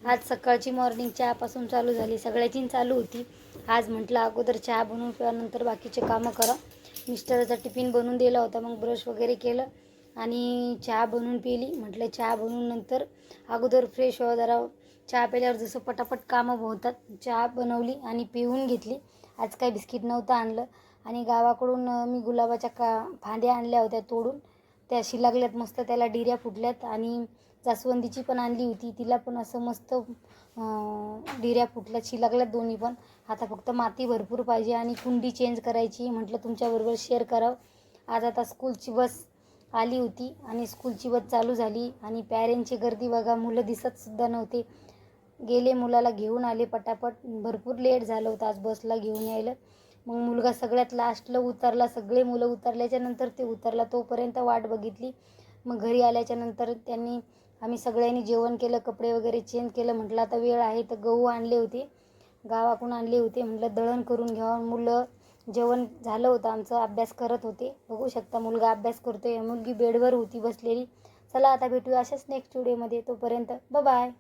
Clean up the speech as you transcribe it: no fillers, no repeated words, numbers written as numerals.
आज सकाळची मॉर्निंग चहापासून चालू झाली, सगळ्याची चालू होती. आज म्हटलं अगोदर चहा बनवून नंतर बाकीचे कामं करा. मिस्टरचा टिफिन बनवून दिला होता, मग ब्रश वगैरे केलं आणि चहा बनवून पिली. म्हटलं चहा बनवून नंतर अगोदर फ्रेश व्हावं जरा. चहा प्यायल्यावर जसं पटापट कामं होतात. चहा बनवली आणि पिऊन घेतली. आज काही बिस्किट नव्हतं आणलं आणि गावाकडून मी गुलाबाच्या फांद्या आणल्या होत्या तोडून. त्या शिलागल्यात मस्त, त्याला डिऱ्या फुटल्यात आणि जास्वंदीची पण आणली होती, तिला पण असं मस्त डिऱ्या फुटल्यात, शिलागल्यात दोन्ही पण. आता फक्त माती भरपूर पाहिजे आणि कुंडी चेंज करायची. म्हटलं तुमच्याबरोबर शेअर करावं. आज आता स्कूलची बस आली होती आणि स्कूलची बस चालू झाली आणि पॅरेंटची गर्दी बघा, मुलं दिसतसुद्धा नव्हते. गेले, मुलाला घेऊन आले पटापट. भरपूर लेट झालं होतं आज बसला घेऊन यायला. मग मुलगा सगळ्यात लास्टला उतरला. सगळे मुलं उतरल्याच्या नंतर ते उतरला, तोपर्यंत वाट बघितली. मग घरी आल्याच्या नंतर आम्ही सगळ्यांनी जेवण केलं, कपडे वगैरे चेंज केलं. म्हटलं आता वेळ आहे तर गहू आणले होते, गावाकडून आणले होते. म्हटलं दळण करून घ्यावं. मुलं जेवण झालं होतं आमचं, अभ्यास करत होते. बघू शकता मुलगा अभ्यास करतोय, मुलगी बेडवर होती बसलेली. चला आता भेटूया अशाच नेक्स्ट व्हिडिओमध्ये. तोपर्यंत बाय.